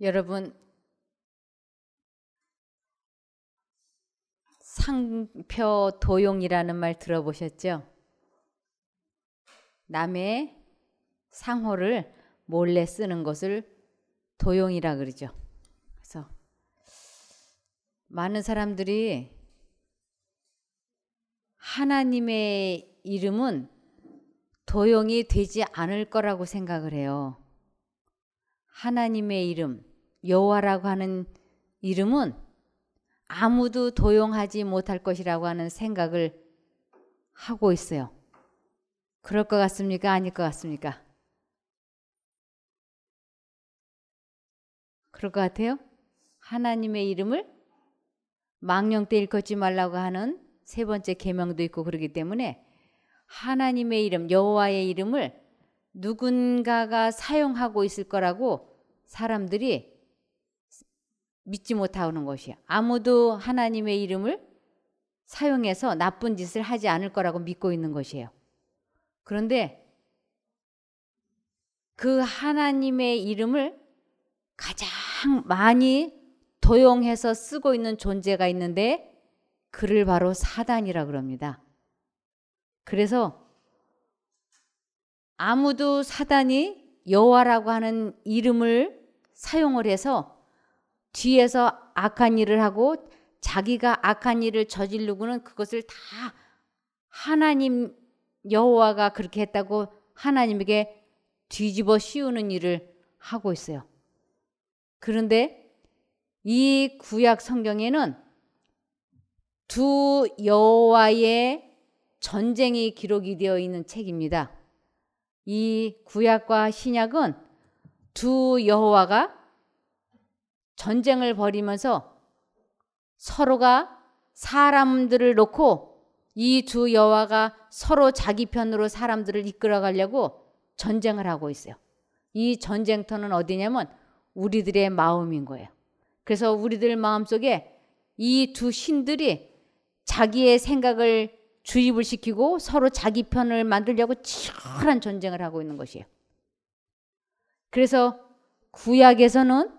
여러분, 상표도용이라는 말 들어보셨죠? 남의 상호를 몰래 쓰는 것을 도용이라 그러죠. 그래서 많은 사람들이 하나님의 이름은 도용이 되지 않을 거라고 생각을 해요. 하나님의 이름, 여호와라고 하는 이름은 아무도 도용하지 못할 것이라고 하는 생각을 하고 있어요. 그럴 것 같습니까? 아닐 것 같습니까? 그럴 것 같아요? 하나님의 이름을 망령 때 일컫지 말라고 하는 세 번째 계명도 있고 그러기 때문에 하나님의 이름, 여호와의 이름을 누군가가 사용하고 있을 거라고 사람들이 믿지 못하는 것이에요. 아무도 하나님의 이름을 사용해서 나쁜 짓을 하지 않을 거라고 믿고 있는 것이에요. 그런데 그 하나님의 이름을 가장 많이 도용해서 쓰고 있는 존재가 있는데 그를 바로 사단이라 그럽니다. 그래서 아무도 사단이 여호와라고 하는 이름을 사용을 해서 뒤에서 악한 일을 하고 자기가 악한 일을 저지르고는 그것을 다 하나님 여호와가 그렇게 했다고 하나님에게 뒤집어 씌우는 일을 하고 있어요. 그런데 이 구약 성경에는 두 여호와의 전쟁이 기록이 되어 있는 책입니다. 이 구약과 신약은 두 여호와가 전쟁을 벌이면서 서로가 사람들을 놓고 이 두 여호와가 서로 자기 편으로 사람들을 이끌어 가려고 전쟁을 하고 있어요. 이 전쟁터는 어디냐면 우리들의 마음인 거예요. 그래서 우리들 마음속에 이 두 신들이 자기의 생각을 주입을 시키고 서로 자기 편을 만들려고 치열한 전쟁을 하고 있는 것이에요. 그래서 구약에서는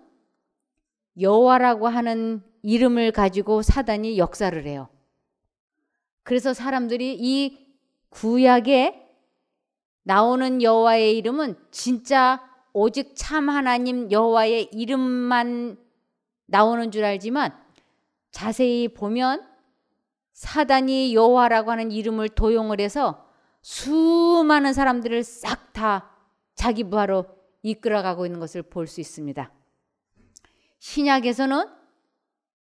여호와라고 하는 이름을 가지고 사단이 역사를 해요. 그래서 사람들이 이 구약에 나오는 여호와의 이름은 진짜 오직 참 하나님 여호와의 이름만 나오는 줄 알지만 자세히 보면 사단이 여호와라고 하는 이름을 도용을 해서 수많은 사람들을 싹 다 자기 부하로 이끌어가고 있는 것을 볼 수 있습니다. 신약에서는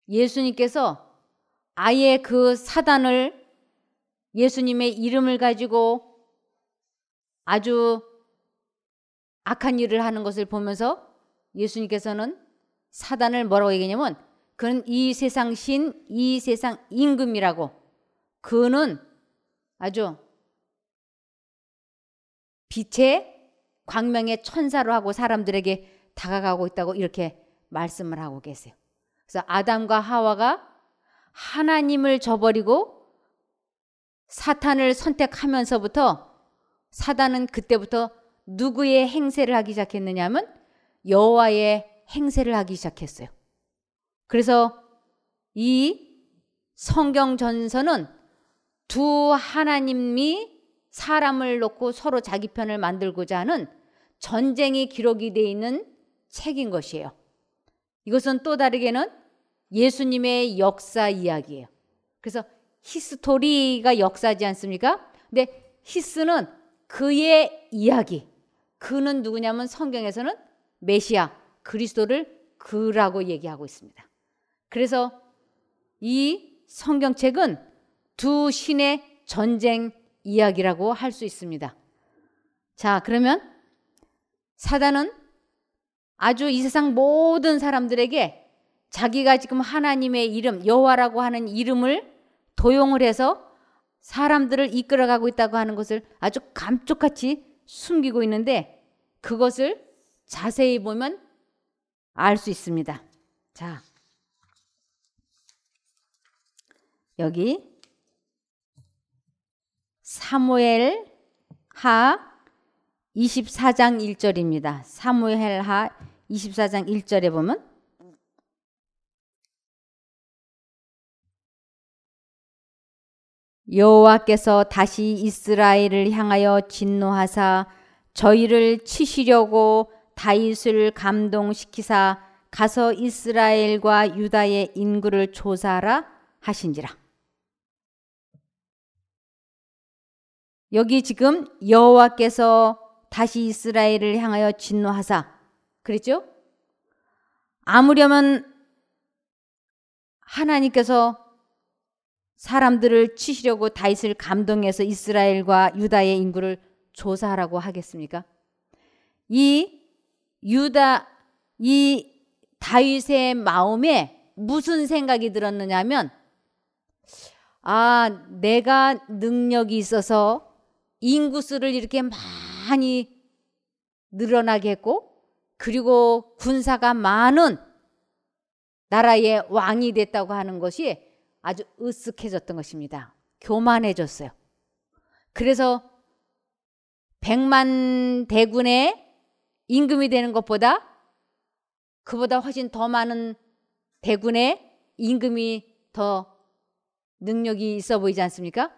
예수님께서 아예 그 사단을 예수님의 이름을 가지고 아주 악한 일을 하는 것을 보면서 예수님께서는 사단을 뭐라고 얘기하냐면 그는 이 세상 신, 이 세상 임금이라고, 그는 아주 빛의 광명의 천사로 하고 사람들에게 다가가고 있다고 이렇게 말씀을 하고 계세요. 그래서 아담과 하와가 하나님을 저버리고 사탄을 선택하면서부터 사단은 그때부터 누구의 행세를 하기 시작했느냐 하면 여호와의 행세를 하기 시작했어요. 그래서 이 성경 전서는 두 하나님이 사람을 놓고 서로 자기 편을 만들고자 하는 전쟁이 기록이 되어 있는 책인 것이에요. 이것은 또 다르게는 예수님의 역사 이야기예요. 그래서 히스토리가 역사지 않습니까? 근데 히스는 그의 이야기. 그는 누구냐면 성경에서는 메시아, 그리스도를 그라고 얘기하고 있습니다. 그래서 이 성경책은 두 신의 전쟁 이야기라고 할 수 있습니다. 자, 그러면 사단은 아주 이 세상 모든 사람들에게 자기가 지금 하나님의 이름, 여호와라고 하는 이름을 도용을 해서 사람들을 이끌어가고 있다고 하는 것을 아주 감쪽같이 숨기고 있는데 그것을 자세히 보면 알 수 있습니다. 자, 여기 사무엘하 24장 1절입니다. 사무엘하 24장 1절에 보면 여호와께서 다시 이스라엘을 향하여 진노하사 저희를 치시려고 다윗을 감동시키사 가서 이스라엘과 유다의 인구를 조사하라 하신지라. 여기 지금 여호와께서 다시 이스라엘을 향하여 진노하사 그랬죠? 아무려면 하나님께서 사람들을 치시려고 다윗을 감동해서 이스라엘과 유다의 인구를 조사하라고 하겠습니까? 이 다윗의 마음에 무슨 생각이 들었느냐면, 내가 능력이 있어서 인구수를 이렇게 많이 늘어나게 했고, 그리고 군사가 많은 나라의 왕이 됐다고 하는 것이 아주 으쓱해졌던 것입니다. 교만해졌어요. 그래서 100만 대군의 임금이 되는 것보다 그보다 훨씬 더 많은 대군의 임금이 더 능력이 있어 보이지 않습니까?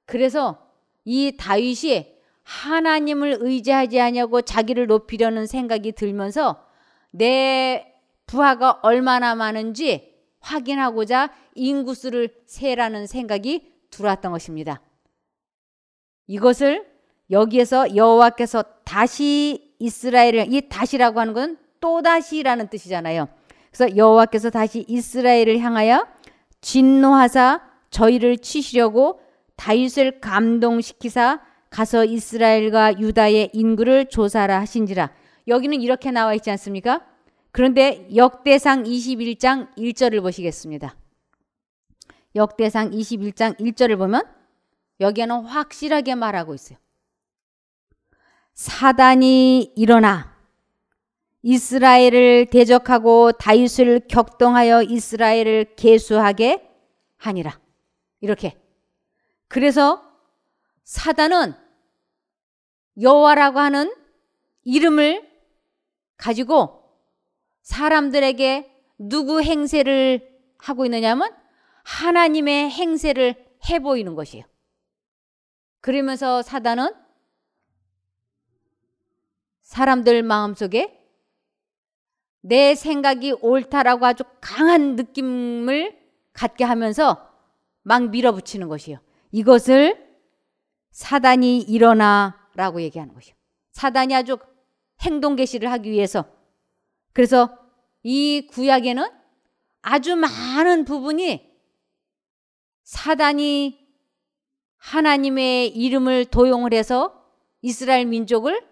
그래서 이 다윗이 하나님을 의지하지 않냐고 자기를 높이려는 생각이 들면서 내 부하가 얼마나 많은지 확인하고자 인구수를 세라는 생각이 들어왔던 것입니다. 이것을 여기에서 여호와께서 다시 이스라엘을, 이 다시라고 하는 건 또다시라는 뜻이잖아요. 그래서 여호와께서 다시 이스라엘을 향하여 진노하사 저희를 치시려고 다윗을 감동시키사 가서 이스라엘과 유다의 인구를 조사하라 하신지라. 여기는 이렇게 나와 있지 않습니까? 그런데 역대상 21장 1절을 보시겠습니다. 역대상 21장 1절을 보면 여기에는 확실하게 말하고 있어요. 사단이 일어나 이스라엘을 대적하고 다윗을 격동하여 이스라엘을 계수하게 하니라. 이렇게. 그래서 사단은 여호와라고 하는 이름을 가지고 사람들에게 누구 행세를 하고 있느냐면 하나님의 행세를 해보이는 것이에요. 그러면서 사단은 사람들 마음속에 내 생각이 옳다라고 아주 강한 느낌을 갖게 하면서 막 밀어붙이는 것이에요. 이것을 사단이 일어나라고 얘기하는 것이에요. 사단이 아주 행동 개시를 하기 위해서. 그래서 이 구약에는 아주 많은 부분이 사단이 하나님의 이름을 도용을 해서 이스라엘 민족을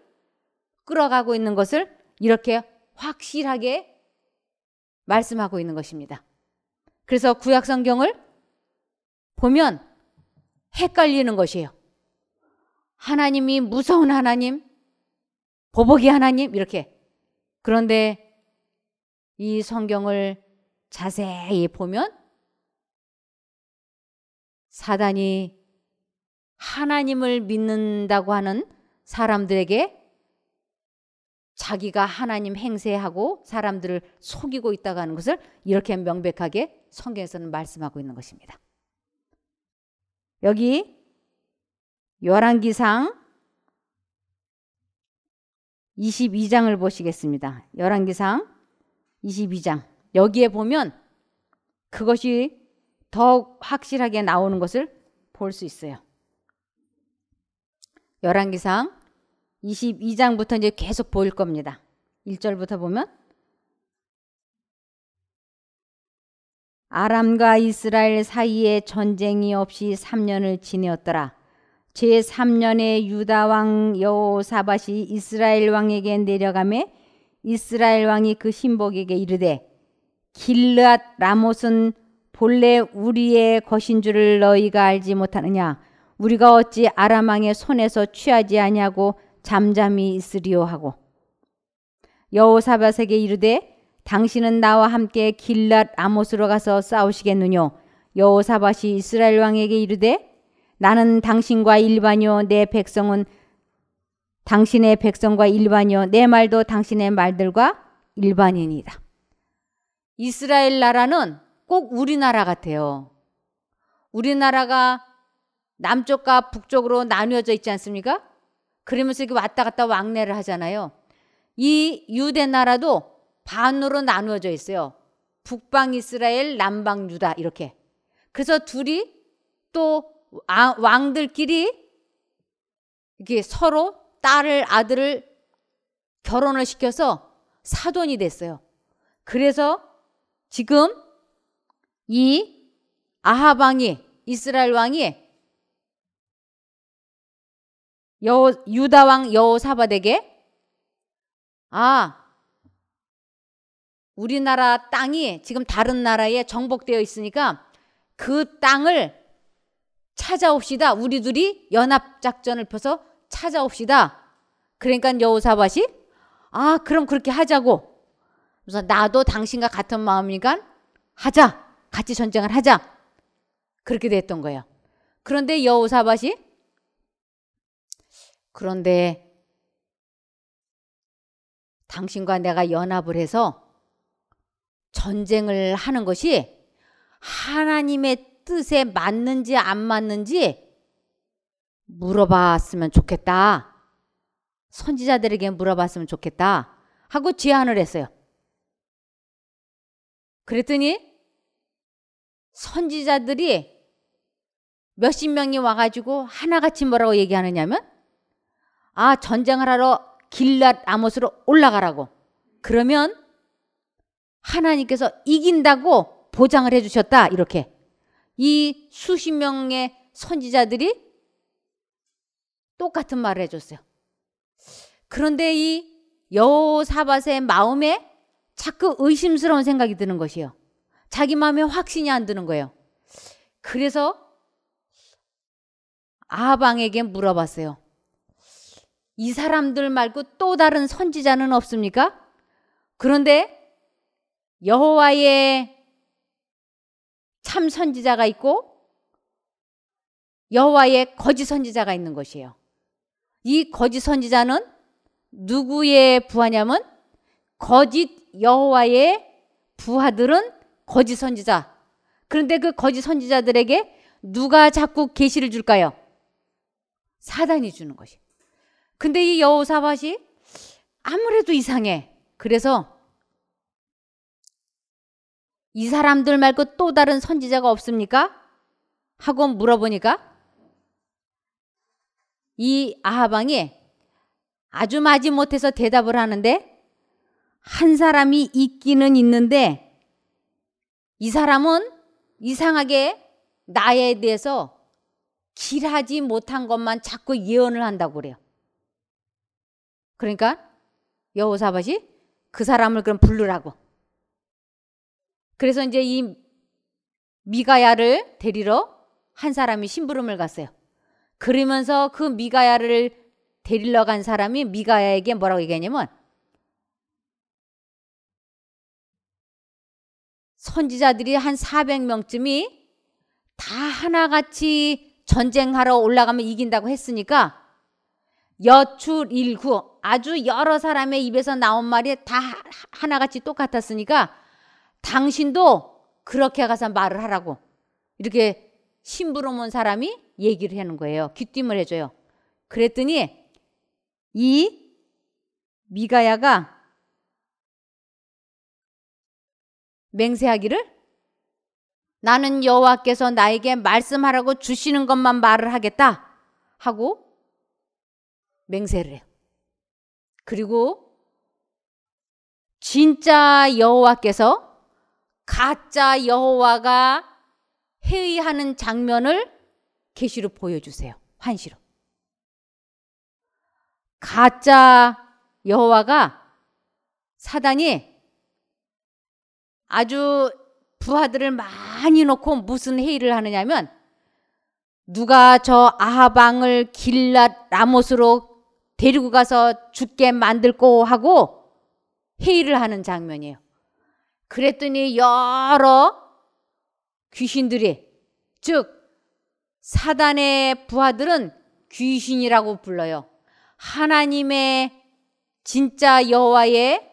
끌어가고 있는 것을 이렇게 확실하게 말씀하고 있는 것입니다. 그래서 구약 성경을 보면 헷갈리는 것이에요. 하나님이 무서운 하나님, 보복이 하나님 이렇게. 그런데 이 성경을 자세히 보면 사단이 하나님을 믿는다고 하는 사람들에게 자기가 하나님 행세하고 사람들을 속이고 있다고 하는 것을 이렇게 명백하게 성경에서는 말씀하고 있는 것입니다. 여기 열왕기상 22장을 보시겠습니다. 열왕기상 22장. 여기에 보면 그것이 더욱 확실하게 나오는 것을 볼 수 있어요. 열왕기상 22장부터 이제 계속 보일 겁니다. 1절부터 보면 아람과 이스라엘 사이에 전쟁이 없이 3년을 지내었더라. 제3년에 유다 왕 여호사밧이 이스라엘 왕에게 내려가매 이스라엘 왕이 그 신복에게 이르되 길르앗 라못은 본래 우리의 것인 줄을 너희가 알지 못하느냐. 우리가 어찌 아람 왕의 손에서 취하지 아니하고 잠잠히 있으리요 하고 여호사밧에게 이르되 당신은 나와 함께 길르앗 라못으로 가서 싸우시겠느뇨. 여호사밧이 이스라엘 왕에게 이르되 나는 당신과 일반이요 내 백성은 당신의 백성과 일반이요 내 말도 당신의 말들과 일반인이다. 이스라엘 나라는 꼭 우리나라 같아요. 우리나라가 남쪽과 북쪽으로 나뉘어져 있지 않습니까? 그러면서 이렇게 왔다 갔다 왕래를 하잖아요. 이 유대 나라도 반으로 나누어져 있어요. 북방 이스라엘, 남방 유다 이렇게. 그래서 둘이 또 왕들끼리 이렇게 서로 딸을 아들을 결혼을 시켜서 사돈이 됐어요. 그래서 지금 이 아합 왕이 이스라엘 왕이 유다 왕 여호사밧에게 우리나라 땅이 지금 다른 나라에 정복되어 있으니까 그 땅을 찾아옵시다. 우리 둘이 연합작전을 펴서 찾아옵시다. 그러니까 여호사밧이 그럼 그렇게 하자고. 그래서 나도 당신과 같은 마음이니까 하자. 같이 전쟁을 하자. 그렇게 됐던 거예요. 그런데 여호사밧이 당신과 내가 연합을 해서 전쟁을 하는 것이 하나님의 뜻에 맞는지 안 맞는지 물어봤으면 좋겠다. 선지자들에게 물어봤으면 좋겠다 하고 제안을 했어요. 그랬더니 선지자들이 몇십 명이 와가지고 하나같이 뭐라고 얘기하느냐면 전쟁을 하러 길랏 아못으로 올라가라고. 그러면 하나님께서 이긴다고 보장을 해주셨다. 이렇게 이 수십 명의 선지자들이 똑같은 말을 해줬어요. 그런데 이 여호사밧의 마음에 자꾸 의심스러운 생각이 드는 것이에요. 자기 마음에 확신이 안 드는 거예요. 그래서 아합 왕에게 물어봤어요. 이 사람들 말고 또 다른 선지자는 없습니까? 그런데 여호와의 참 선지자가 있고 여호와의 거짓 선지자가 있는 것이에요. 이 거짓 선지자는 누구의 부하냐면 거짓 여호와의 부하들은 거짓 선지자. 그런데 그 거짓 선지자들에게 누가 자꾸 계시를 줄까요? 사단이 주는 것이. 근데 이 여호사밧이 아무래도 이상해. 그래서 이 사람들 말고 또 다른 선지자가 없습니까? 하고 물어보니까 이 아합 왕이 아주 마지못해서 대답을 하는데 한 사람이 있기는 있는데 이 사람은 이상하게 나에 대해서 길하지 못한 것만 자꾸 예언을 한다고 그래요. 그러니까 여호사밧이 그 사람을 그럼 부르라고. 그래서 이제 이 미가야를 데리러 한 사람이 심부름을 갔어요. 그러면서 그 미가야를 데리러 간 사람이 미가야에게 뭐라고 얘기하냐면 선지자들이 한 400명쯤이 다 하나같이 전쟁하러 올라가면 이긴다고 했으니까 여출일구 아주 여러 사람의 입에서 나온 말이 다 하나같이 똑같았으니까 당신도 그렇게 가서 말을 하라고 이렇게 심부름 온 사람이 얘기를 하는 거예요. 귀띔을 해줘요. 그랬더니 이 미가야가 맹세하기를 나는 여호와께서 나에게 말씀하라고 주시는 것만 말을 하겠다 하고 맹세를 해요. 그리고 진짜 여호와께서 가짜 여호와가 회의하는 장면을 계시로 보여주세요. 환시로. 가짜 여호와가 사단이 아주 부하들을 많이 놓고 무슨 회의를 하느냐면 누가 저 아합 왕을 길랏 라못으로 데리고 가서 죽게 만들고 하고 회의를 하는 장면이에요. 그랬더니 여러 귀신들이 즉 사단의 부하들은 귀신이라고 불러요. 하나님의 진짜 여호와의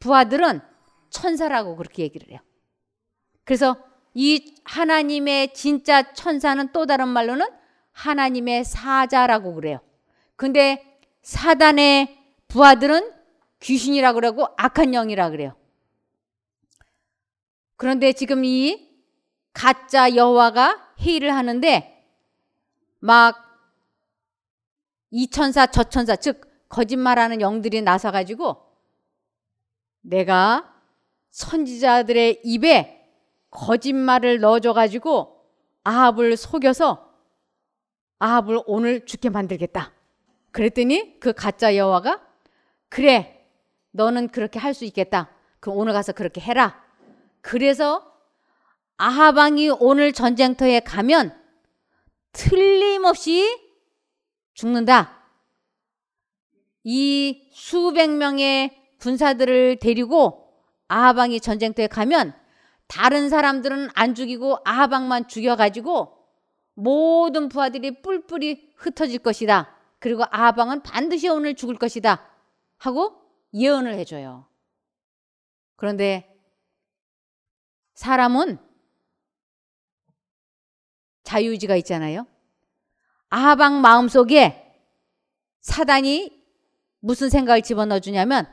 부하들은 천사라고 그렇게 얘기를 해요. 그래서 이 하나님의 진짜 천사는 또 다른 말로는 하나님의 사자라고 그래요. 근데 사단의 부하들은 귀신이라고 그러고 악한 영이라고 그래요. 그런데 지금 이 가짜 여호와가 회의를 하는데 막 이 천사 저 천사 즉 거짓말하는 영들이 나서가지고 내가 선지자들의 입에 거짓말을 넣어줘가지고 아합을 속여서 아합을 오늘 죽게 만들겠다. 그랬더니 그 가짜 여호와가 그래 너는 그렇게 할 수 있겠다. 그럼 오늘 가서 그렇게 해라. 그래서 아합 왕이 오늘 전쟁터에 가면 틀림없이 죽는다. 이 수백 명의 군사들을 데리고 아합 왕이 전쟁터에 가면 다른 사람들은 안 죽이고 아합 왕만 죽여가지고 모든 부하들이 뿔뿔이 흩어질 것이다. 그리고 아합 왕은 반드시 오늘 죽을 것이다 하고 예언을 해줘요. 그런데 사람은 자유의지가 있잖아요. 아합 왕 마음속에 사단이 무슨 생각을 집어넣어 주냐면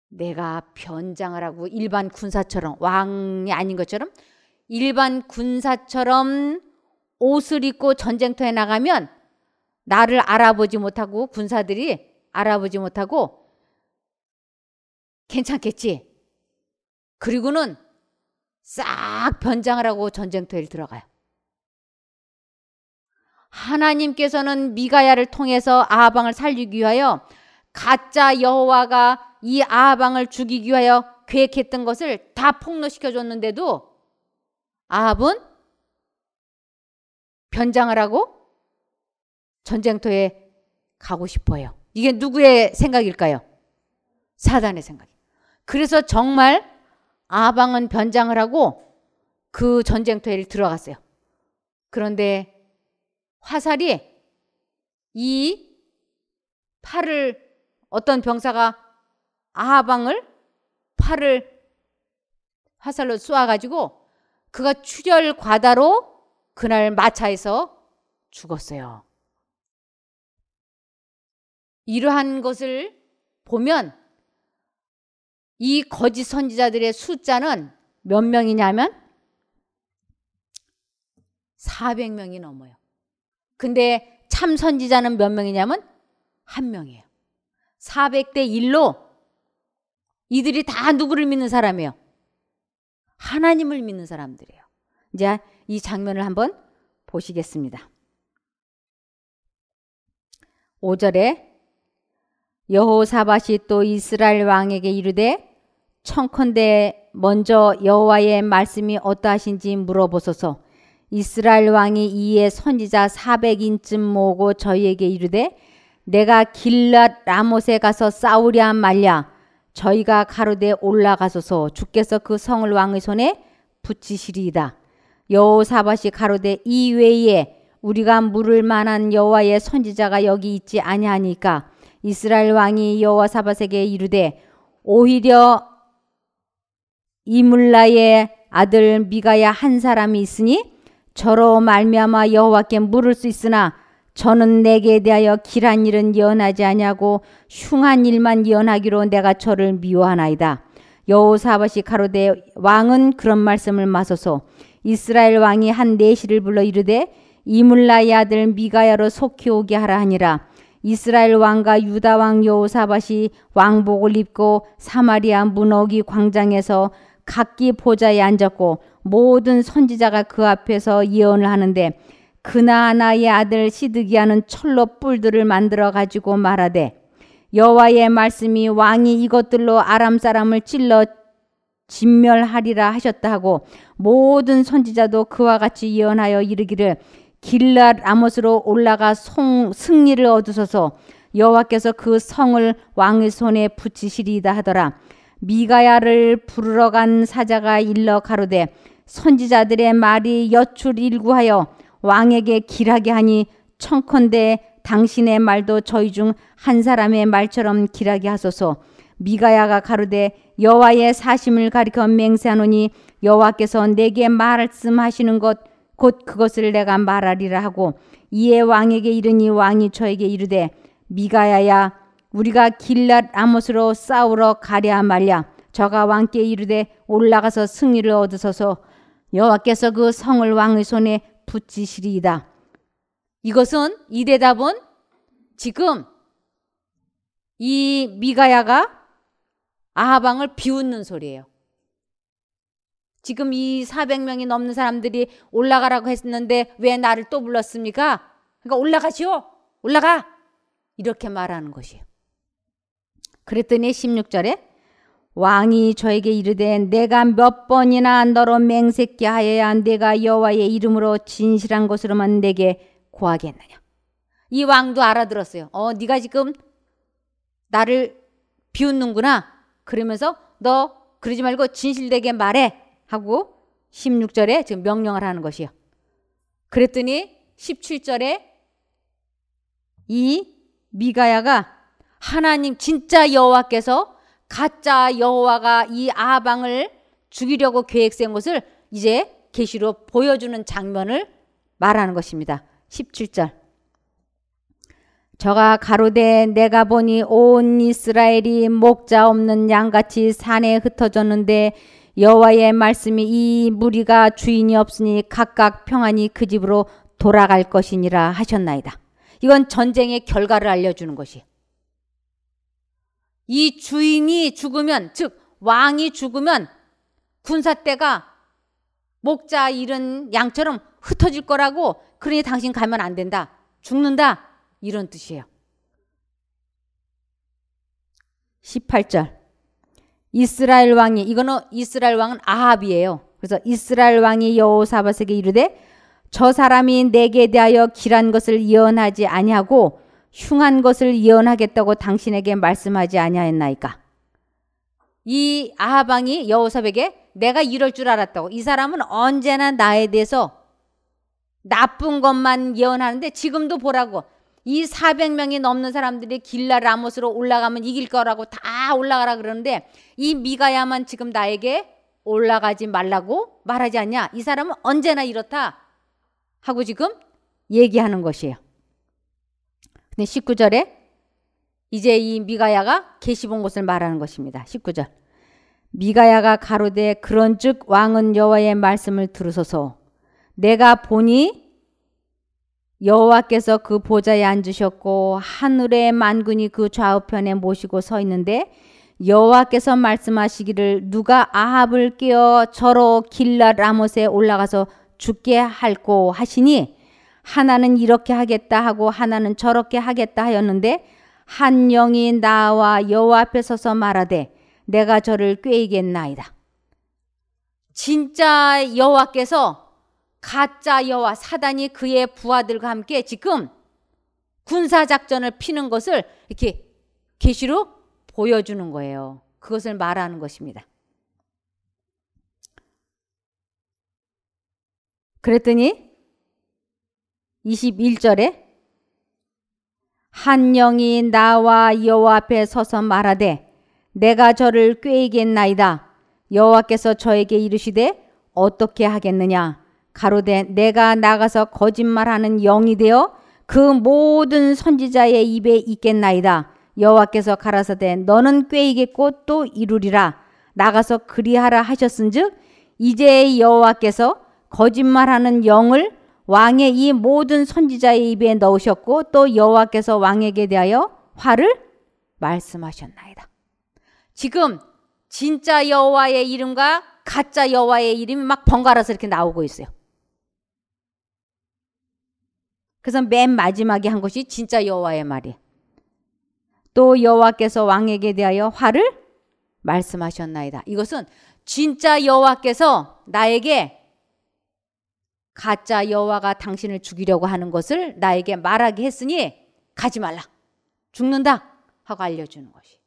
내가 변장을 하고 일반 군사처럼 왕이 아닌 것처럼 일반 군사처럼 옷을 입고 전쟁터에 나가면 나를 알아보지 못하고 군사들이 알아보지 못하고 괜찮겠지. 그리고는 싹 변장을 하고 전쟁터에 들어가요. 하나님께서는 미가야를 통해서 아합 왕을 살리기 위하여 가짜 여호와가 이 아합 왕을 죽이기 위하여 계획했던 것을 다 폭로시켜 줬는데도 아합은 변장을 하고 전쟁터에 가고 싶어요. 이게 누구의 생각일까요? 사단의 생각. 그래서 정말 아합 왕은 변장을 하고 그 전쟁터에 들어갔어요. 그런데 화살이 이 팔을 어떤 병사가 아합 왕을 팔을 화살로 쏘아가지고 그가 출혈 과다로 그날 마차에서 죽었어요. 이러한 것을 보면 이 거짓 선지자들의 숫자는 몇 명이냐면 400명이 넘어요. 근데 참 선지자는 몇 명이냐면 1명이에요. 400대 1로 이들이 다 누구를 믿는 사람이에요? 하나님을 믿는 사람들이에요. 이제 이 장면을 한번 보시겠습니다. 5절에 여호사밧이 또 이스라엘 왕에게 이르되 청컨대 먼저 여호와의 말씀이 어떠하신지 물어보소서. 이스라엘 왕이 이에 선지자 400인쯤 모으고 저희에게 이르되 내가 길랏 라못에 가서 싸우랴 말랴. 저희가 가로되 올라가소서. 주께서 그 성을 왕의 손에 붙이시리이다. 여호사밧이 가로되 이 외에 우리가 물을 만한 여호와의 선지자가 여기 있지 아니하니까. 이스라엘 왕이 여호사밧에게 이르되 오히려 이물라의 아들 미가야 한 사람이 있으니 저로 말미암아 여호와께 물을 수 있으나 저는 내게 대하여 길한 일은 예언하지 아니하고 흉한 일만 예언하기로 내가 저를 미워하나이다. 여호사밧이 가로되 왕은 그런 말씀을 마소서. 이스라엘 왕이 한 내시를 불러 이르되 이물라의 아들 미가야로 속히 오게 하라 하니라. 이스라엘 왕과 유다 왕 여호사밧이 왕복을 입고 사마리아 문어기 광장에서 각기 보좌에 앉았고 모든 선지자가 그 앞에서 예언을 하는데 그나아나의 아들 시드기야는 철로 뿔들을 만들어 가지고 말하되 여호와의 말씀이 왕이 이것들로 아람 사람을 찔러 진멸하리라 하셨다 하고 모든 선지자도 그와 같이 예언하여 이르기를 길랏 라못으로 올라가 승리를 얻으소서. 여호와께서 그 성을 왕의 손에 붙이시리이다 하더라. 미가야를 부르러 간 사자가 일러 가로되 선지자들의 말이 여출 일구하여 왕에게 길하게 하니 청컨대 당신의 말도 저희 중 한 사람의 말처럼 길하게 하소서. 미가야가 가로되 여호와의 사심을 가리켜 맹세하노니 여호와께서 내게 말씀하시는 것 곧 그것을 내가 말하리라 하고 이에 왕에게 이르니 왕이 저에게 이르되 미가야야 우리가 길랏 아못으로 싸우러 가랴 말랴. 저가 왕께 이르되 올라가서 승리를 얻으소서. 여호와께서 그 성을 왕의 손에 붙이시리이다. 이것은 이 대답은 지금 이 미가야가 아합 왕을 비웃는 소리예요. 지금 이 400명이 넘는 사람들이 올라가라고 했는데 왜 나를 또 불렀습니까? 그러니까 올라가시오. 올라가. 이렇게 말하는 것이에요. 그랬더니 16절에 왕이 저에게 이르되 내가 몇 번이나 너로 맹세케 하여야 내가 여호와의 이름으로 진실한 것으로만 내게 고하겠느냐. 이 왕도 알아들었어요. 네가 지금 나를 비웃는구나. 그러면서 너 그러지 말고 진실되게 말해 하고 16절에 지금 명령을 하는 것이요. 그랬더니 17절에 이 미가야가 하나님 진짜 여호와께서 가짜 여호와가 이 아합 왕을 죽이려고 계획 세운 것을 이제 계시로 보여주는 장면을 말하는 것입니다. 17절 저가 가로되 내가 보니 온 이스라엘이 목자 없는 양같이 산에 흩어졌는데 여호와의 말씀이 이 무리가 주인이 없으니 각각 평안히 그 집으로 돌아갈 것이니라 하셨나이다. 이건 전쟁의 결과를 알려주는 것이에요. 이 주인이 죽으면 즉 왕이 죽으면 군사대가 목자 잃은 양처럼 흩어질 거라고 그러니 당신 가면 안 된다. 죽는다. 이런 뜻이에요. 18절 이스라엘 왕이 이거는 이스라엘 왕은 아합이에요. 그래서 이스라엘 왕이 여호사밧에게 이르되 저 사람이 내게 대하여 길한 것을 예언하지 아니하고 흉한 것을 예언하겠다고 당신에게 말씀하지 아니하였나이까. 이 아합 왕이 여호사밧에게 내가 이럴 줄 알았다고. 이 사람은 언제나 나에 대해서 나쁜 것만 예언하는데 지금도 보라고. 이 400명이 넘는 사람들이 길랏 아못으로 올라가면 이길 거라고 다 올라가라 그러는데 이 미가야만 지금 나에게 올라가지 말라고 말하지 않냐. 이 사람은 언제나 이렇다 하고 지금 얘기하는 것이에요. 근데 19절에 이제 이 미가야가 계시 본 것을 말하는 것입니다. 19절 미가야가 가로되 그런즉 왕은 여호와의 말씀을 들으소서. 내가 보니 여호와께서 그 보좌에 앉으셨고 하늘의 만군이 그 좌우편에 모시고 서 있는데 여호와께서 말씀하시기를 누가 아합을 깨어 저로 길랏 아못에 올라가서 죽게 할꼬 하시니 하나는 이렇게 하겠다 하고 하나는 저렇게 하겠다 하였는데 한 영이 나와 여호와 앞에 서서 말하되 내가 저를 꾀이겠나이다. 진짜 여호와께서 가짜 여호와 사단이 그의 부하들과 함께 지금 군사작전을 피는 것을 이렇게 계시로 보여주는 거예요. 그것을 말하는 것입니다. 그랬더니 21절에 한 영이 나와 여호와 앞에 서서 말하되 내가 저를 꾀이겠나이다. 여호와께서 저에게 이르시되 어떻게 하겠느냐. 가로되 내가 나가서 거짓말하는 영이 되어 그 모든 선지자의 입에 있겠나이다. 여호와께서 가라사대 너는 꾀이겠고 또 이루리라. 나가서 그리하라 하셨은즉 이제 여호와께서 거짓말하는 영을 왕의 이 모든 선지자의 입에 넣으셨고 또 여호와께서 왕에게 대하여 화를 말씀하셨나이다. 지금 진짜 여호와의 이름과 가짜 여호와의 이름이 막 번갈아서 이렇게 나오고 있어요. 그래서 맨 마지막에 한 것이 진짜 여호와의 말이에요. 또 여호와께서 왕에게 대하여 화를 말씀하셨나이다. 이것은 진짜 여호와께서 나에게 가짜 여호와가 당신을 죽이려고 하는 것을 나에게 말하게 했으니 가지 말라. 죽는다 하고 알려주는 것이.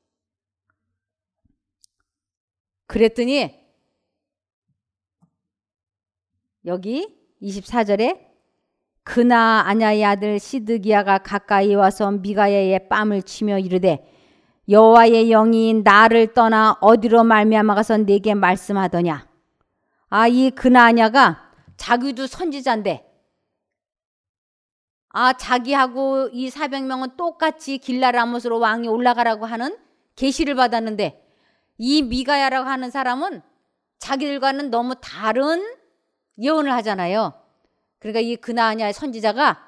그랬더니 여기 24절에 그나 아냐의 아들 시드기야가 가까이 와서 미가야의 뺨을 치며 이르되 여호와의 영이 나를 떠나 어디로 말미암아 가서 내게 말씀하더냐. 이 그나냐가 자기도 선지자인데 자기하고 이 400명은 똑같이 길라라못으로 왕이 올라가라고 하는 계시를 받았는데 이 미가야라고 하는 사람은 자기들과는 너무 다른 예언을 하잖아요. 그러니까 이 그나냐의 선지자가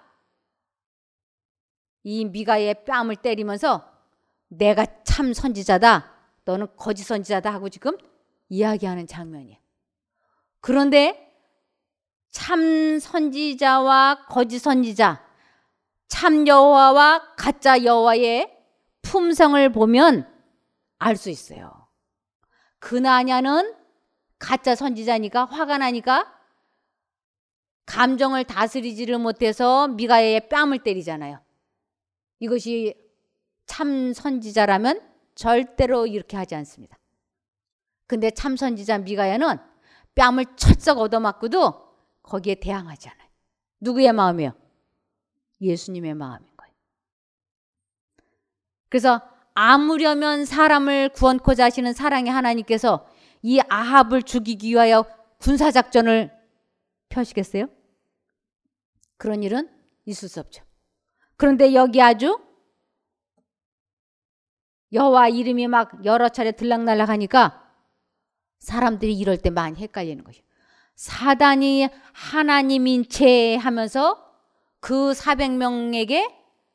이 미가야의 뺨을 때리면서 내가 참 선지자다, 너는 거짓 선지자다 하고 지금 이야기하는 장면이에요. 그런데 참 선지자와 거짓 선지자, 참 여호와와 가짜 여호와의 품성을 보면 알 수 있어요. 그나냐는 가짜 선지자니까 화가 나니까 감정을 다스리지를 못해서 미가야의 뺨을 때리잖아요. 이것이 참 선지자라면 절대로 이렇게 하지 않습니다. 근데 참 선지자 미가야는 뺨을 철썩 얻어맞고도 거기에 대항하지 않아요. 누구의 마음이에요? 예수님의 마음인 거예요. 그래서 아무려면 사람을 구원코자 하시는 사랑의 하나님께서 이 아합을 죽이기 위하여 군사작전을 펴시겠어요? 그런 일은 있을 수 없죠. 그런데 여기 아주 여호와 이름이 막 여러 차례 들락날락 하니까 사람들이 이럴 때 많이 헷갈리는 것이에요. 사단이 하나님인 채 하면서 그 400명에게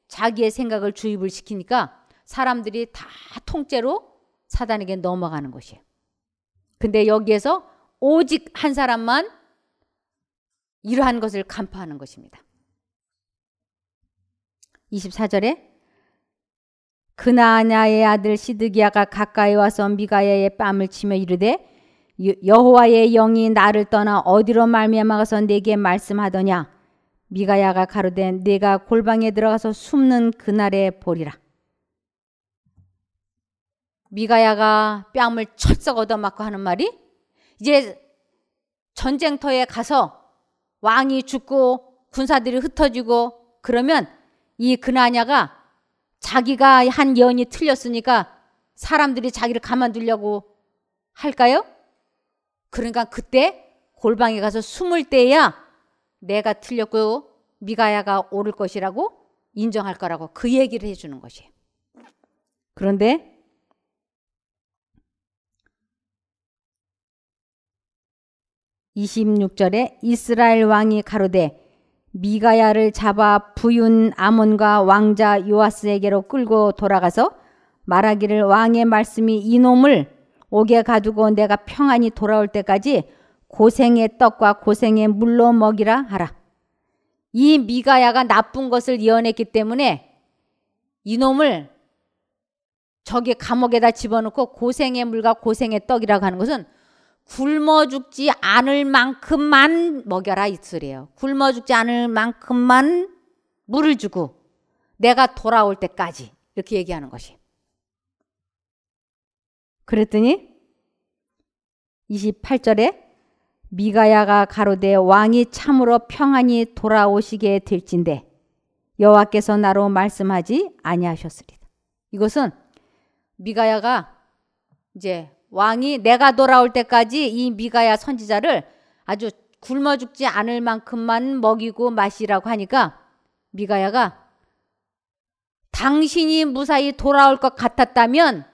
자기의 생각을 주입을 시키니까 사람들이 다 통째로 사단에게 넘어가는 것이에요. 근데 여기에서 오직 한 사람만 이러한 것을 간파하는 것입니다. 24절에 그나냐의 아들 시드기야가 가까이 와서 미가야의 뺨을 치며 이르되 여호와의 영이 나를 떠나 어디로 말미암아 가서 내게 말씀하더냐. 미가야가 가로되 내가 골방에 들어가서 숨는 그날에 보리라. 미가야가 뺨을 철썩 얻어맞고 하는 말이 이제 전쟁터에 가서 왕이 죽고 군사들이 흩어지고 그러면 이 그나냐가 자기가 한 예언이 틀렸으니까 사람들이 자기를 가만두려고 할까요? 그러니까 그때 골방에 가서 숨을 때야 내가 틀렸고 미가야가 옳을 것이라고 인정할 거라고 그 얘기를 해주는 것이에요. 그런데 26절에 이스라엘 왕이 가로되 미가야를 잡아 부윤 아몬과 왕자 요아스에게로 끌고 돌아가서 말하기를 왕의 말씀이 이놈을 옥에 가두고 내가 평안히 돌아올 때까지 고생의 떡과 고생의 물로 먹이라 하라. 이 미가야가 나쁜 것을 예언했기 때문에 이놈을 저기 감옥에다 집어넣고 고생의 물과 고생의 떡이라고 하는 것은 굶어 죽지 않을 만큼만 먹여라 이 소리예요. 굶어 죽지 않을 만큼만 물을 주고 내가 돌아올 때까지 이렇게 얘기하는 것이. 그랬더니 28절에 미가야가 가로되 왕이 참으로 평안히 돌아오시게 될진대 여호와께서 나로 말씀하지 아니하셨으리다. 이것은 미가야가 이제 왕이 내가 돌아올 때까지 이 미가야 선지자를 아주 굶어 죽지 않을 만큼만 먹이고 마시라고 하니까 미가야가 당신이 무사히 돌아올 것 같았다면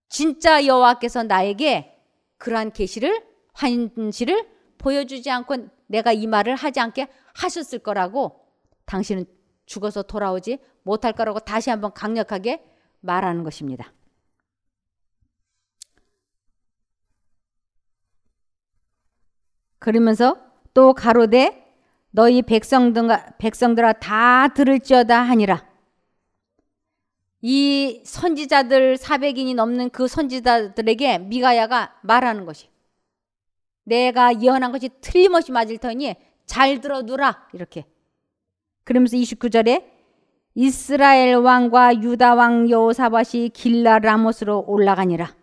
진짜 여호와께서 나에게 그러한 계시를 환시를 보여주지 않고 내가 이 말을 하지 않게 하셨을 거라고 당신은 죽어서 돌아오지 못할 거라고 다시 한번 강력하게 말하는 것입니다. 그러면서 또 가로되 너희 백성들아 다 들을지어다 하니라. 이 선지자들 400인이 넘는 그 선지자들에게 미가야가 말하는 것이 내가 예언한 것이 틀림없이 맞을 터니 잘 들어두라 이렇게. 그러면서 29절에 이스라엘 왕과 유다 왕 여호사밧이 길라 라못으로 올라가니라.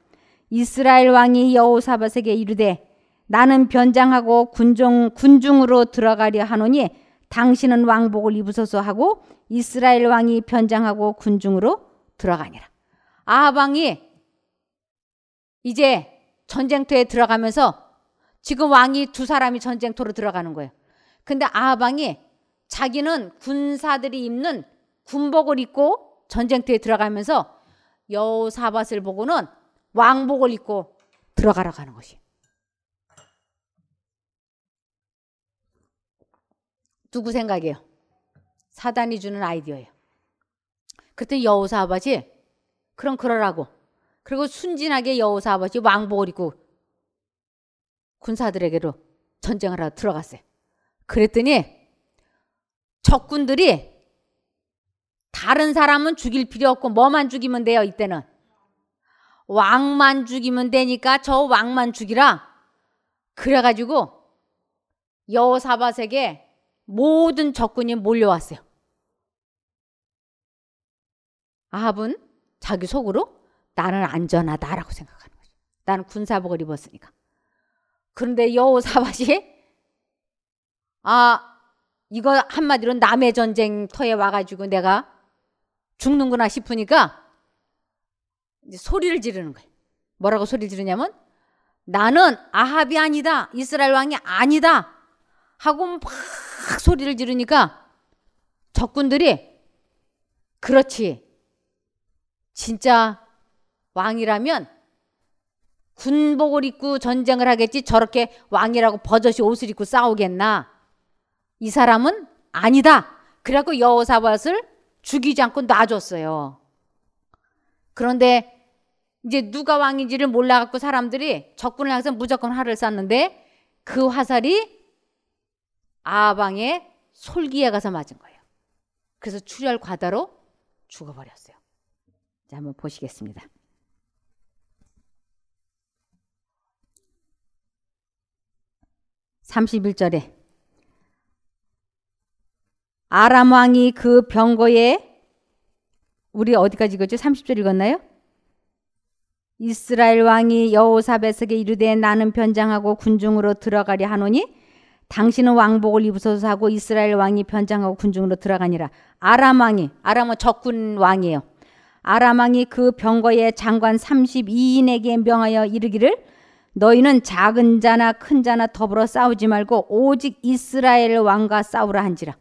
이스라엘 왕이 여호사밧에게 이르되 나는 변장하고 군중으로 들어가려 하노니 당신은 왕복을 입으소서 하고 이스라엘 왕이 변장하고 군중으로 들어가니라. 아하방이 이제 전쟁터에 들어가면서 지금 왕이 두 사람이 전쟁터로 들어가는 거예요. 근데 아하방이 자기는 군사들이 입는 군복을 입고 전쟁터에 들어가면서 여호사밧을 보고는 왕복을 입고 들어가라고 하는 것이. 누구 생각이에요? 사단이 주는 아이디어예요. 그랬더니 여호사밧이 그럼 그러라고. 그리고 순진하게 여호사밧이 왕복을 입고 군사들에게로 전쟁을 하러 들어갔어요. 그랬더니 적군들이 다른 사람은 죽일 필요 없고 뭐만 죽이면 돼요. 이때는 왕만 죽이면 되니까 저 왕만 죽이라. 그래가지고 여호사밧에게 모든 적군이 몰려왔어요. 아합은 자기 속으로 나는 안전하다라고 생각하는 거죠. 나는 군사복을 입었으니까. 그런데 여호사밧이 이거 한마디로 남의 전쟁터에 와가지고 내가 죽는구나 싶으니까 이제 소리를 지르는 거예요. 뭐라고 소리를 지르냐면 나는 아합이 아니다. 이스라엘 왕이 아니다. 하고 막 소리를 지르니까 적군들이 그렇지. 진짜 왕이라면 군복을 입고 전쟁을 하겠지 저렇게 왕이라고 버젓이 옷을 입고 싸우겠나. 이 사람은 아니다. 그래갖고 여호사밧을 죽이지 않고 놔줬어요. 그런데 이제 누가 왕인지를 몰라갖고 사람들이 적군을 향해서 무조건 활을 쐈는데 그 화살이 아방의 솔기에 가서 맞은 거예요. 그래서 출혈 과다로 죽어버렸어요. 자, 한번 보시겠습니다. (31절에) 아람 왕이 그 병거에 우리 어디까지 읽었죠? 30절 읽었나요? 이스라엘 왕이 여호사밧에게 이르되 나는 변장하고 군중으로 들어가려 하노니 당신은 왕복을 입으소서 하고 이스라엘 왕이 변장하고 군중으로 들어가니라. 아람 왕이, 아람은 적군 왕이에요. 아람 왕이 그 병거의 장관 32인에게 명하여 이르기를 너희는 작은 자나 큰 자나 더불어 싸우지 말고 오직 이스라엘 왕과 싸우라 한지라.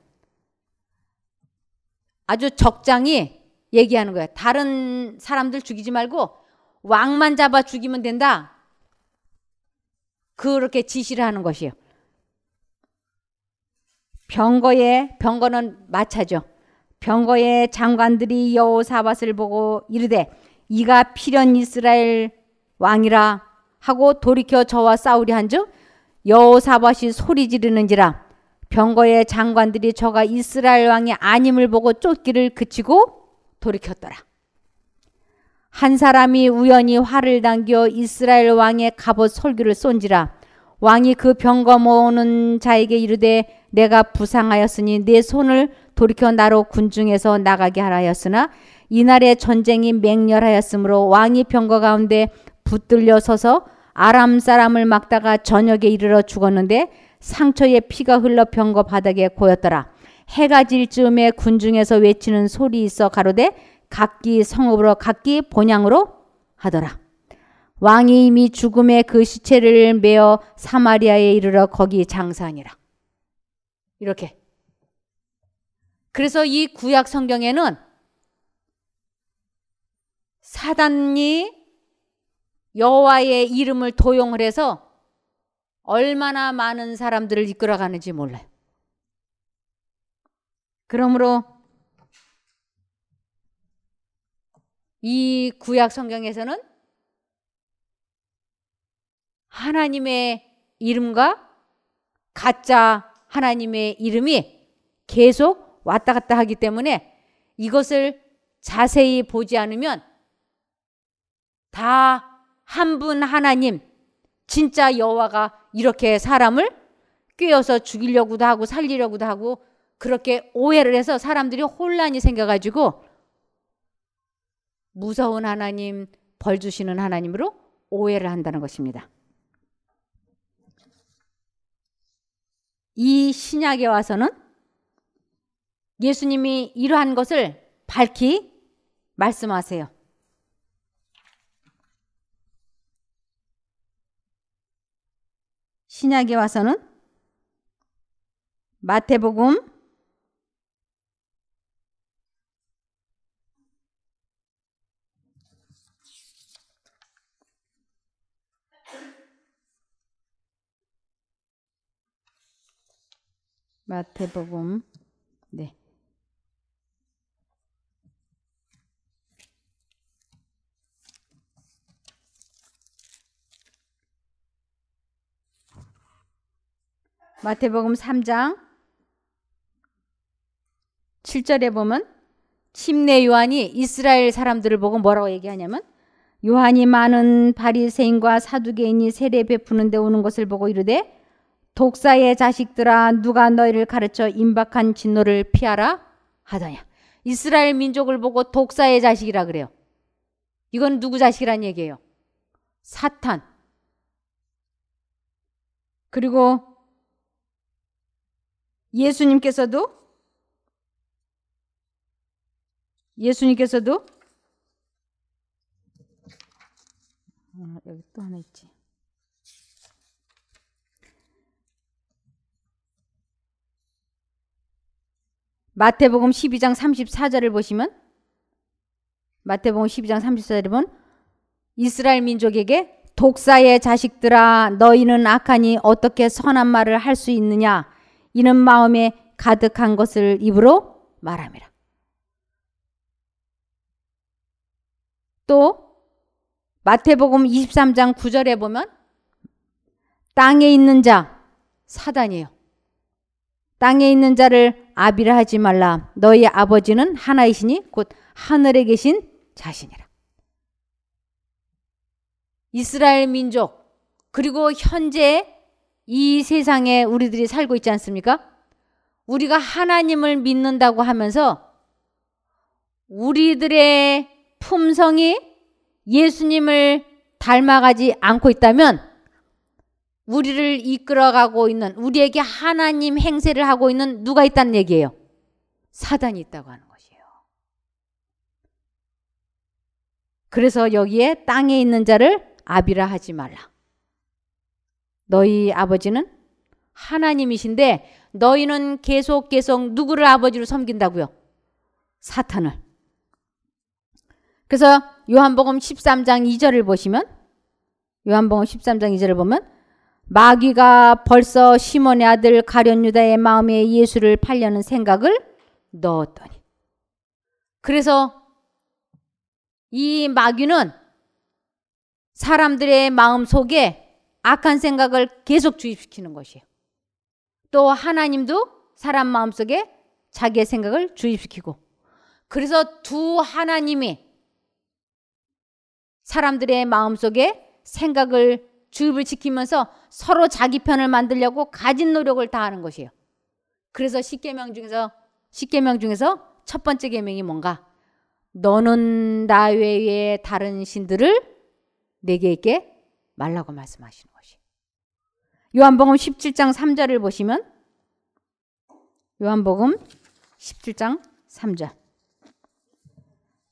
아주 적장이 얘기하는 거예요. 다른 사람들 죽이지 말고 왕만 잡아 죽이면 된다. 그렇게 지시를 하는 것이에요. 병거는 마차죠. 병거의 장관들이 여호사밧을 보고 이르되 이가 필연 이스라엘 왕이라 하고 돌이켜 저와 싸우려 한즉 여호사밧이 소리 지르는지라. 병거의 장관들이 저가 이스라엘 왕이 아님을 보고 쫓기를 그치고 돌이켰더라. 한 사람이 우연히 활을 당겨 이스라엘 왕의 갑옷 솔기를 쏜지라. 왕이 그 병거 모으는 자에게 이르되 내가 부상하였으니 내 손을 돌이켜 나로 군중에서 나가게 하라였으나 이날의 전쟁이 맹렬하였으므로 왕이 병거 가운데 붙들려 서서 아람 사람을 막다가 저녁에 이르러 죽었는데 상처에 피가 흘러 병거 바닥에 고였더라. 해가 질 즈음에 군중에서 외치는 소리 있어 가로되 각기 성읍으로 각기 본향으로 하더라. 왕이 이미 죽음의 그 시체를 메어 사마리아에 이르러 거기 장사하니라. 이렇게. 그래서 이 구약 성경에는 사단이 여호와의 이름을 도용을 해서 얼마나 많은 사람들을 이끌어가는지 몰라요. 그러므로 이 구약 성경에서는 하나님의 이름과 가짜 하나님의 이름이 계속 왔다 갔다 하기 때문에 이것을 자세히 보지 않으면 다 한 분 하나님, 진짜 여호와가 이렇게 사람을 꿰어서 죽이려고도 하고 살리려고도 하고 그렇게 오해를 해서 사람들이 혼란이 생겨가지고 무서운 하나님, 벌 주시는 하나님으로 오해를 한다는 것입니다. 이 신약에 와서는 예수님이 이러한 것을 밝히 말씀하세요. 신약에 와서는 마태복음 3장 7절에 보면 침례 요한이 이스라엘 사람들을 보고 뭐라고 얘기하냐면, 요한이 많은 바리새인과 사두개인이 세례 베푸는 데 오는 것을 보고 이르되, 독사의 자식들아, 누가 너희를 가르쳐 임박한 진노를 피하라 하더냐. 이스라엘 민족을 보고 독사의 자식이라 그래요. 이건 누구 자식이란 얘기예요? 사탄. 그리고 예수님께서도 여기 또 하나 있지. 마태복음 12장 34절을 보시면, 마태복음 12장 34절에 보면 이스라엘 민족에게 독사의 자식들아, 너희는 악하니 어떻게 선한 말을 할 수 있느냐, 이는 마음에 가득한 것을 입으로 말함이라. 또 마태복음 23장 9절에 보면 땅에 있는 자, 사단이에요. 땅에 있는 자를 아비라 하지 말라. 너희 아버지는 하나이시니 곧 하늘에 계신 자신이라. 이스라엘 민족, 그리고 현재 이 세상에 우리들이 살고 있지 않습니까? 우리가 하나님을 믿는다고 하면서 우리들의 품성이 예수님을 닮아가지 않고 있다면, 우리를 이끌어가고 있는, 우리에게 하나님 행세를 하고 있는 누가 있다는 얘기예요? 사단이 있다고 하는 것이에요. 그래서 여기에 땅에 있는 자를 아비라 하지 말라. 너희 아버지는 하나님이신데 너희는 계속 누구를 아버지로 섬긴다고요? 사탄을. 그래서 요한복음 13장 2절을 보시면, 요한복음 13장 2절을 보면 마귀가 벌써 시몬의 아들 가룟 유다의 마음에 예수를 팔려는 생각을 넣었더니. 그래서 이 마귀는 사람들의 마음 속에 악한 생각을 계속 주입시키는 것이에요. 또 하나님도 사람 마음 속에 자기의 생각을 주입시키고, 그래서 두 하나님이 사람들의 마음 속에 생각을 주입을 시키면서 서로 자기 편을 만들려고 가진 노력을 다하는 것이에요. 그래서 십계명 중에서 첫 번째 계명이 뭔가? 너는 나 외에 다른 신들을 내게 있게 말라고 말씀하시는 것이에요. 요한복음 17장 3절을 보시면, 요한복음 17장 3절.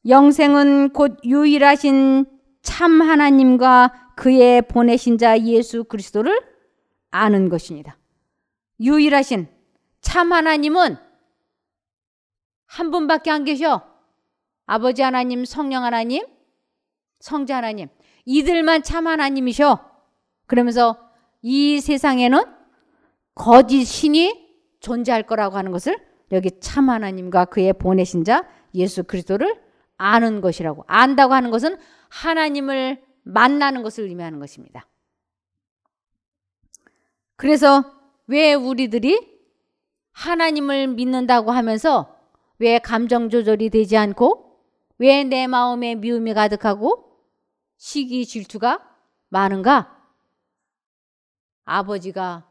영생은 곧 유일하신 참 하나님과 그의 보내신 자 예수 그리스도를 아는 것입니다. 유일하신 참 하나님은 한 분밖에 안 계셔. 아버지 하나님, 성령 하나님, 성자 하나님. 이들만 참 하나님이셔. 그러면서 이 세상에는 거짓 신이 존재할 거라고 하는 것을 여기 참 하나님과 그의 보내신 자 예수 그리스도를 아는 것이라고. 안다고 하는 것은 하나님을 만나는 것을 의미하는 것입니다. 그래서 왜 우리들이 하나님을 믿는다고 하면서 왜 감정 조절이 되지 않고, 왜 내 마음에 미움이 가득하고 시기 질투가 많은가? 아버지가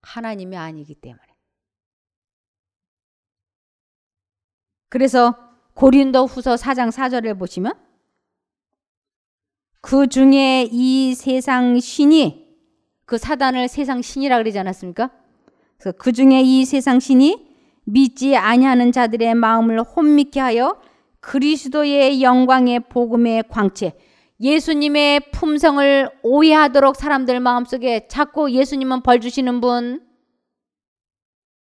하나님이 아니기 때문에. 그래서 고린도후서 4장 4절을 보시면, 그 중에 이 세상 신이, 그 사단을 세상 신이라 그러지 않았습니까? 그래서 그 중에 이 세상 신이 믿지 아니하는 자들의 마음을 혼미케 하여 그리스도의 영광의 복음의 광채, 예수님의 품성을 오해하도록 사람들 마음속에 자꾸 예수님은 벌 주시는 분,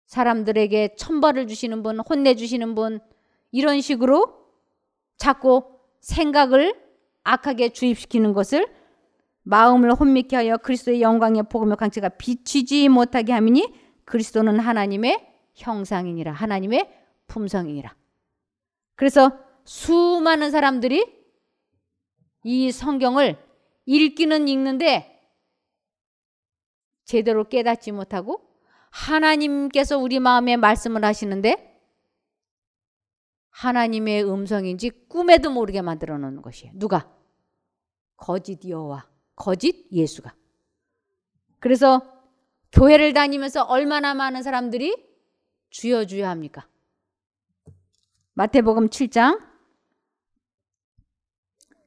사람들에게 천벌을 주시는 분, 혼내주시는 분, 이런 식으로 자꾸 생각을 악하게 주입시키는 것을 마음을 혼미케 하여 그리스도의 영광의 복음의 광채가 비치지 못하게 하미니 그리스도는 하나님의 형상이니라. 하나님의 품성이니라. 그래서 수많은 사람들이 이 성경을 읽기는 읽는데 제대로 깨닫지 못하고 하나님께서 우리 마음에 말씀을 하시는데 하나님의 음성인지 꿈에도 모르게 만들어 놓는 것이에요. 누가? 거짓 여호와, 거짓 예수가. 그래서 교회를 다니면서 얼마나 많은 사람들이 주여 주여 합니까? 마태복음 7장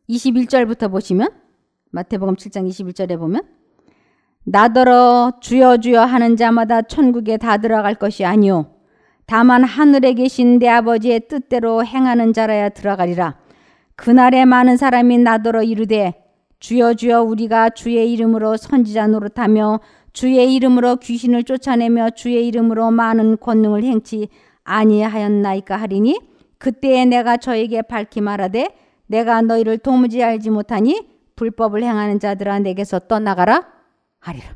21절부터 보시면, 마태복음 7장 21절에 보면, 나더러 주여 주여 하는 자마다 천국에 다 들어갈 것이 아니요 다만 하늘에 계신 내 아버지의 뜻대로 행하는 자라야 들어가리라. 그날에 많은 사람이 나더러 이르되 주여 주여 우리가 주의 이름으로 선지자 노릇하며 주의 이름으로 귀신을 쫓아내며 주의 이름으로 많은 권능을 행치 아니하였나이까 하리니 그때에 내가 저에게 밝히 말하되 내가 너희를 도무지 알지 못하니 불법을 행하는 자들아 내게서 떠나가라 하리라.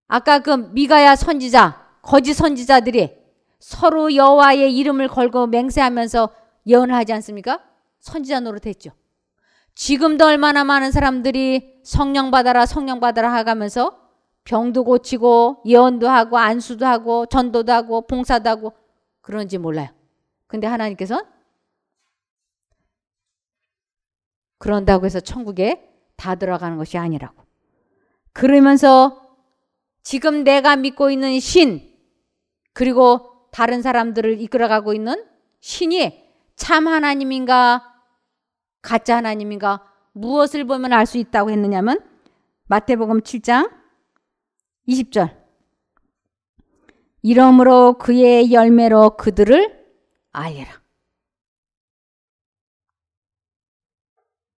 아까 그 미가야 선지자, 거짓 선지자들이 서로 여호와의 이름을 걸고 맹세하면서 예언을 하지 않습니까? 선지자 노릇했죠. 지금도 얼마나 많은 사람들이 성령 받아라 성령 받아라 하가면서 병도 고치고 예언도 하고 안수도 하고 전도도 하고 봉사도 하고 그런지 몰라요. 근데 하나님께서는 그런다고 해서 천국에 다 들어가는 것이 아니라고. 그러면서 지금 내가 믿고 있는 신 그리고 다른 사람들을 이끌어가고 있는 신이 참 하나님인가 가짜 하나님인가 무엇을 보면 알 수 있다고 했느냐면 마태복음 7장 20절 이러므로 그의 열매로 그들을 알리라.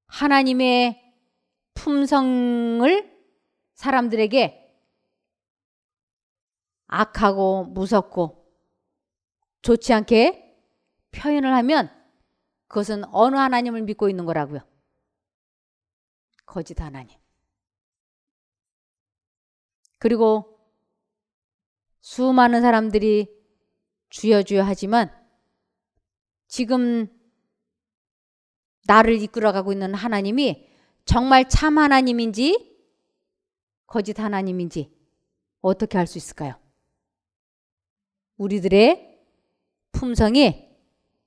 하나님의 품성을 사람들에게 악하고 무섭고 좋지 않게 표현을 하면 그것은 어느 하나님을 믿고 있는 거라고요? 거짓 하나님. 그리고 수많은 사람들이 주여 주여 하지만 지금 나를 이끌어가고 있는 하나님이 정말 참 하나님인지 거짓 하나님인지 어떻게 알 수 있을까요? 우리들의 품성이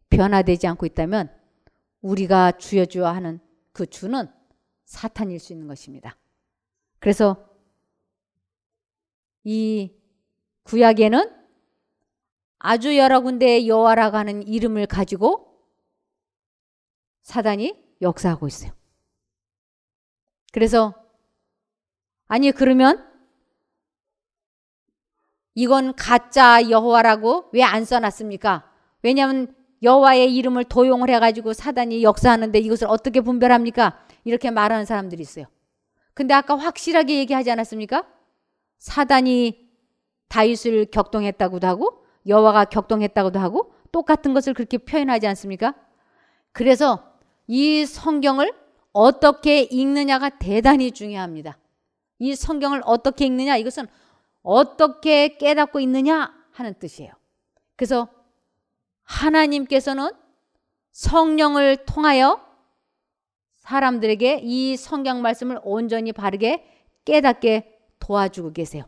변화되지 않고 있다면 우리가 주여 주여 하는 그 주는 사탄일 수 있는 것입니다. 그래서 이 구약에는 아주 여러 군데의 여호와라고 하는 이름을 가지고 사단이 역사하고 있어요. 그래서 아니 그러면 이건 가짜 여호와라고 왜 안 써놨습니까? 왜냐하면 여호와의 이름을 도용을 해가지고 사단이 역사하는데 이것을 어떻게 분별합니까? 이렇게 말하는 사람들이 있어요. 근데 아까 확실하게 얘기하지 않았습니까? 사단이 다윗을 격동했다고도 하고 여호와가 격동했다고도 하고 똑같은 것을 그렇게 표현하지 않습니까? 그래서 이 성경을 어떻게 읽느냐가 대단히 중요합니다. 이 성경을 어떻게 읽느냐, 이것은 어떻게 깨닫고 있느냐 하는 뜻이에요. 그래서 하나님께서는 성령을 통하여 사람들에게 이 성경 말씀을 온전히 바르게 깨닫게 도와주고 계세요.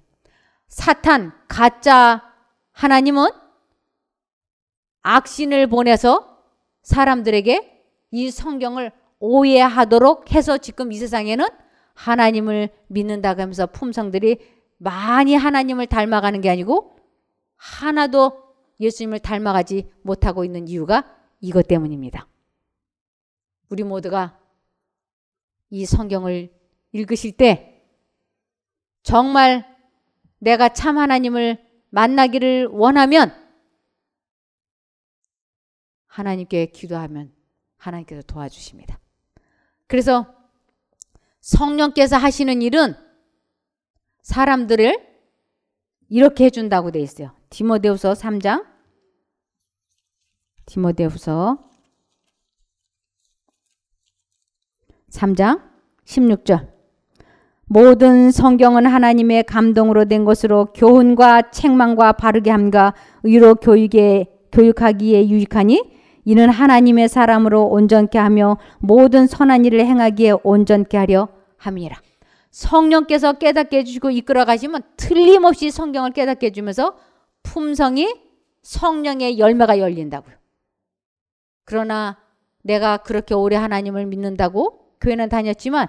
사탄, 가짜 하나님은 악신을 보내서 사람들에게 이 성경을 오해하도록 해서 지금 이 세상에는 하나님을 믿는다고 하면서 품성들이 많이 하나님을 닮아가는 게 아니고 하나도 예수님을 닮아가지 못하고 있는 이유가 이것 때문입니다. 우리 모두가 이 성경을 읽으실 때 정말 내가 참 하나님을 만나기를 원하면 하나님께 기도하면 하나님께서 도와주십니다. 그래서 성령께서 하시는 일은 사람들을 이렇게 해준다고 돼 있어요. 디모데후서 3장. 디모데후서 3장 16절. 모든 성경은 하나님의 감동으로 된 것으로 교훈과 책망과 바르게 함과 의로 교육하기에 유익하니 이는 하나님의 사람으로 온전케 하며 모든 선한 일을 행하기에 온전케 하려 함이라. 성령께서 깨닫게 해주시고 이끌어 가시면 틀림없이 성경을 깨닫게 해주면서 품성이 성령의 열매가 열린다고요. 그러나 내가 그렇게 오래 하나님을 믿는다고 교회는 다녔지만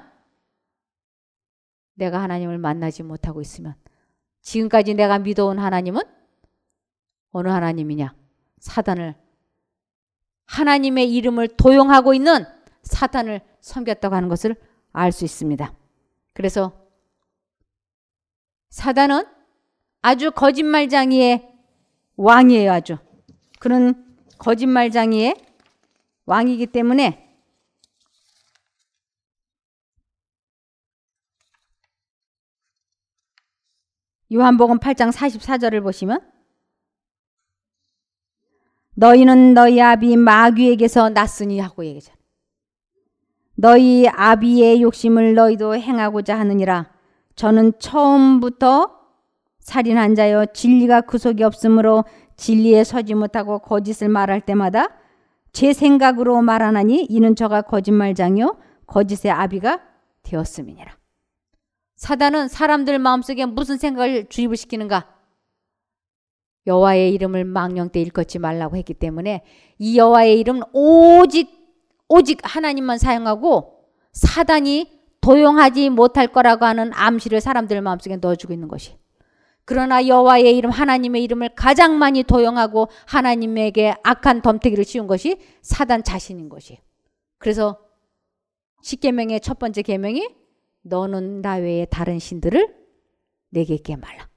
내가 하나님을 만나지 못하고 있으면 지금까지 내가 믿어온 하나님은 어느 하나님이냐? 사단을, 하나님의 이름을 도용하고 있는 사단을 섬겼다고 하는 것을 알 수 있습니다. 그래서 사단은 아주 거짓말장이의 왕이에요. 아주 그런 거짓말장이의 왕이기 때문에 요한복음 8장 44절을 보시면 너희는 너희 아비 마귀에게서 났으니 하고 얘기하잖아요. 너희 아비의 욕심을 너희도 행하고자 하느니라. 저는 처음부터 살인한 자여 진리가 그 속에 없으므로 진리에 서지 못하고 거짓을 말할 때마다 제 생각으로 말하나니 이는 저가 거짓말장이요 거짓의 아비가 되었음이니라. 사단은 사람들 마음속에 무슨 생각을 주입을 시키는가? 여호와의 이름을 망령되 일컫지 말라고 했기 때문에 이 여호와의 이름은 오직 하나님만 사용하고 사단이 도용하지 못할 거라고 하는 암시를 사람들 마음속에 넣어주고 있는 것이. 그러나 여호와의 이름, 하나님의 이름을 가장 많이 도용하고 하나님에게 악한 덤태기를 씌운 것이 사단 자신인 것이에요. 그래서 십계명의 첫 번째 계명이 너는 나 외에 다른 신들을 내게 있게 말라.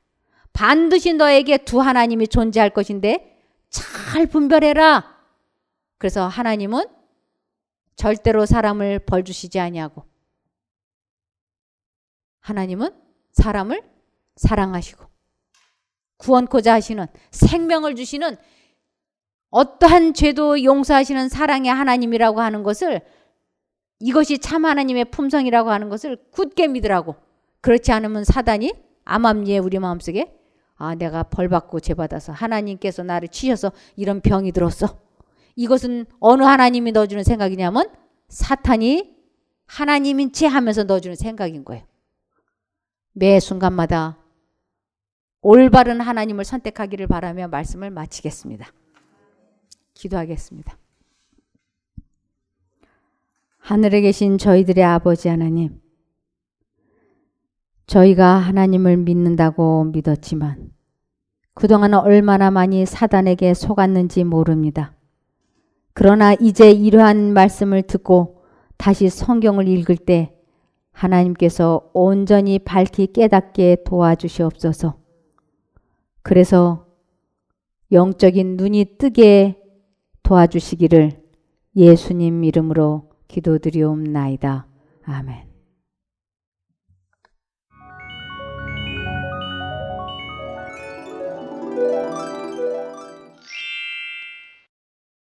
반드시 너에게 두 하나님이 존재할 것인데 잘 분별해라. 그래서 하나님은 절대로 사람을 벌 주시지 아니하고 하나님은 사람을 사랑하시고 구원코자 하시는, 생명을 주시는, 어떠한 죄도 용서하시는 사랑의 하나님이라고 하는 것을, 이것이 참 하나님의 품성이라고 하는 것을 굳게 믿으라고. 그렇지 않으면 사단이 암암리에 우리 마음속에 내가 벌받고 죄받아서 하나님께서 나를 치셔서 이런 병이 들었어. 이것은 어느 하나님이 넣어주는 생각이냐면 사탄이 하나님인 채 하면서 넣어주는 생각인 거예요. 매 순간마다 올바른 하나님을 선택하기를 바라며 말씀을 마치겠습니다. 기도하겠습니다. 하늘에 계신 저희들의 아버지 하나님, 저희가 하나님을 믿는다고 믿었지만 그동안 얼마나 많이 사단에게 속았는지 모릅니다. 그러나 이제 이러한 말씀을 듣고 다시 성경을 읽을 때 하나님께서 온전히 밝히 깨닫게 도와주시옵소서. 그래서 영적인 눈이 뜨게 도와주시기를 예수님 이름으로 기도드리옵나이다. 아멘.